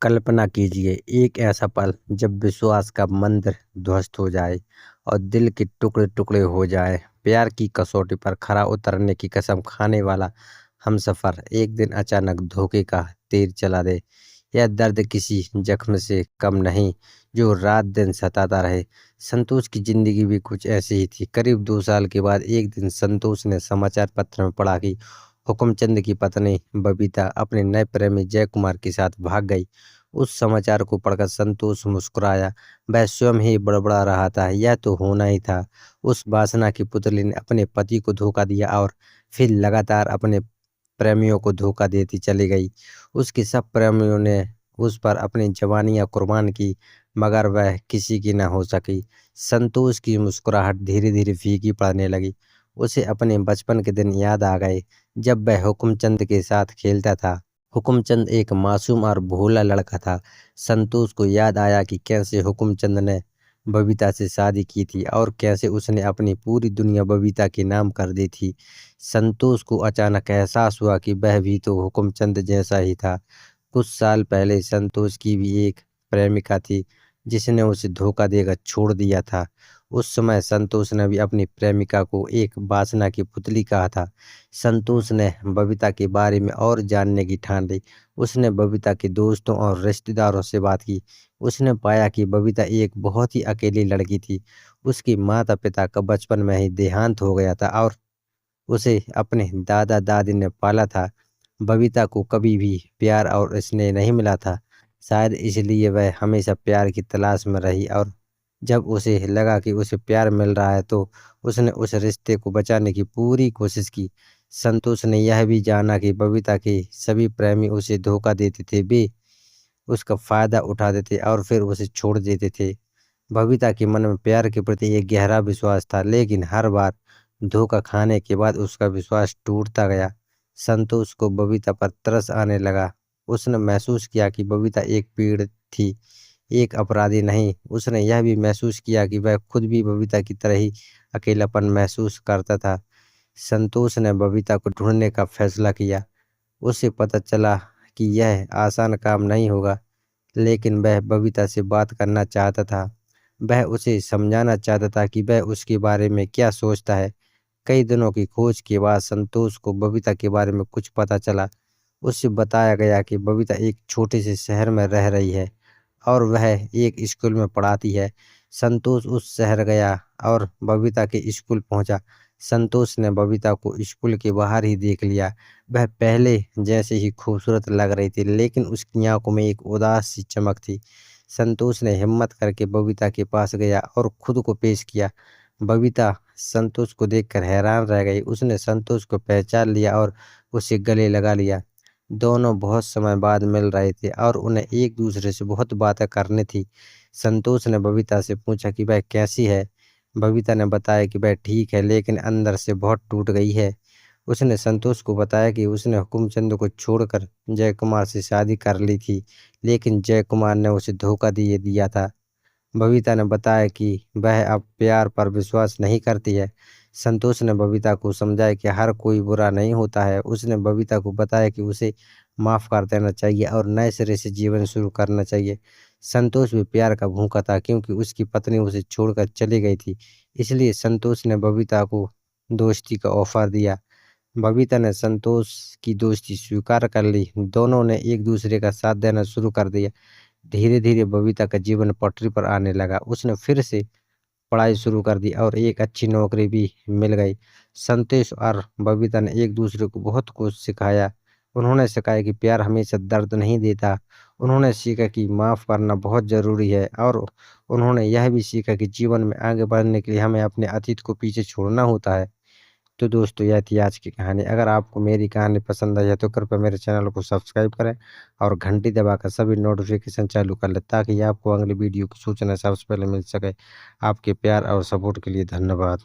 कल्पना कीजिए एक ऐसा पल जब विश्वास का मंदिर ध्वस्त हो जाए और दिल के टुकड़े टुकड़े हो जाए। प्यार की कसौटी पर खरा उतरने की कसम खाने वाला हमसफर एक दिन अचानक धोखे का तीर चला दे। यह दर्द किसी जख्म से कम नहीं जो रात दिन सताता रहे। संतोष की जिंदगी भी कुछ ऐसी ही थी। करीब 2 साल के बाद एक दिन संतोष ने समाचार पत्र में पढ़ा कि हुकुमचंद की पत्नी बबीता अपने नए प्रेमी जय कुमार के साथ भाग गई। उस समाचार को पढ़कर संतोष मुस्कुराया। वह स्वयं ही बड़बड़ा रहा था, यह तो होना ही था। उस वासना की पुतली ने अपने पति को धोखा दिया और फिर लगातार अपने प्रेमियों को धोखा देती चली गई। उसके सब प्रेमियों ने उस पर अपनी जवानियां कुर्बान की, मगर वह किसी की न हो सकी। संतोष की मुस्कुराहट धीरे धीरे फीकी पड़ने लगी। उसे अपने बचपन के दिन याद आ गए जब वह हुकुमचंद के साथ खेलता था। हुकुमचंद एक मासूम और भोला लड़का था। संतोष को याद आया कि कैसे हुकुमचंद ने बबीता से शादी की थी और कैसे उसने अपनी पूरी दुनिया बबीता के नाम कर दी थी। संतोष को अचानक एहसास हुआ कि वह भी तो हुकुमचंद जैसा ही था। कुछ साल पहले संतोष की भी एक प्रेमिका थी जिसने उसे धोखा देकर छोड़ दिया था। उस समय संतोष ने भी अपनी प्रेमिका को एक वासना की पुतली कहा था। संतोष ने बबीता के बारे में और जानने की ठान ली। उसने बबीता के दोस्तों और रिश्तेदारों से बात की। उसने पाया कि बबीता एक बहुत ही अकेली लड़की थी। उसके माता पिता का बचपन में ही देहांत हो गया था और उसे अपने दादा दादी ने पाला था। बबीता को कभी भी प्यार और स्नेह नहीं मिला था। शायद इसलिए वह हमेशा प्यार की तलाश में रही और जब उसे लगा कि उसे प्यार मिल रहा है तो उसने उस रिश्ते को बचाने की पूरी कोशिश की। संतोष ने यह भी जाना कि बबीता के सभी प्रेमी उसे धोखा देते थे, वे उसका फायदा उठाते थे और फिर उसे छोड़ देते थे। बबीता के मन में प्यार के प्रति एक गहरा विश्वास था, लेकिन हर बार धोखा खाने के बाद उसका विश्वास टूटता गया। संतोष को बबीता पर तरस आने लगा। उसने महसूस किया कि बबीता एक पीड़ थी, एक अपराधी नहीं। उसने यह भी महसूस किया कि वह खुद भी बबीता की तरह ही अकेलापन महसूस करता था। संतोष ने बबीता को ढूंढने का फैसला किया। उसे पता चला कि यह आसान काम नहीं होगा, लेकिन वह बबीता से बात करना चाहता था। वह उसे समझाना चाहता था कि वह उसके बारे में क्या सोचता है। कई दिनों की खोज के बाद संतोष को बबीता के बारे में कुछ पता चला। उसे बताया गया कि बबीता एक छोटे से शहर में रह रही है और वह एक स्कूल में पढ़ाती है। संतोष उस शहर गया और बबीता के स्कूल पहुंचा। संतोष ने बबीता को स्कूल के बाहर ही देख लिया। वह पहले जैसे ही खूबसूरत लग रही थी, लेकिन उसकी आंखों में एक उदास सी चमक थी। संतोष ने हिम्मत करके बबीता के पास गया और खुद को पेश किया। बबीता संतोष को देखकर हैरान रह गई। उसने संतोष को पहचान लिया और उसे गले लगा लिया। दोनों बहुत समय बाद मिल रहे थे और उन्हें एक दूसरे से बहुत बातें करनी थी। संतोष ने बबीता से पूछा कि वह कैसी है। बबीता ने बताया कि वह ठीक है, लेकिन अंदर से बहुत टूट गई है। उसने संतोष को बताया कि उसने हुकुमचंद को छोड़कर जय कुमार से शादी कर ली थी, लेकिन जय कुमार ने उसे धोखा दिए दिया था। बबीता ने बताया कि वह अब प्यार पर विश्वास नहीं करती है। संतोष ने बबीता को समझाया कि हर कोई बुरा नहीं होता है। उसने बबीता को बताया कि उसे माफ़ कर देना चाहिए और नए सिरे से जीवन शुरू करना चाहिए। संतोष भी प्यार का भूखा था, क्योंकि उसकी पत्नी उसे छोड़कर चली गई थी। इसलिए संतोष ने बबीता को दोस्ती का ऑफर दिया। बबीता ने संतोष की दोस्ती स्वीकार कर ली। दोनों ने एक दूसरे का साथ देना शुरू कर दिया। धीरे धीरे बबीता का जीवन पटरी पर आने लगा। उसने फिर से पढ़ाई शुरू कर दी और एक अच्छी नौकरी भी मिल गई। संतोष और बबीता ने एक दूसरे को बहुत कुछ सिखाया। उन्होंने सिखाया कि प्यार हमेशा दर्द नहीं देता। उन्होंने सीखा कि माफ़ करना बहुत ज़रूरी है और उन्होंने यह भी सीखा कि जीवन में आगे बढ़ने के लिए हमें अपने अतीत को पीछे छोड़ना होता है। तो दोस्तों, यह थी आज की कहानी। अगर आपको मेरी कहानी पसंद आई है तो कृपया मेरे चैनल को सब्सक्राइब करें और घंटी दबाकर सभी नोटिफिकेशन चालू कर लें, ताकि आपको अगली वीडियो की सूचना सबसे पहले मिल सके। आपके प्यार और सपोर्ट के लिए धन्यवाद।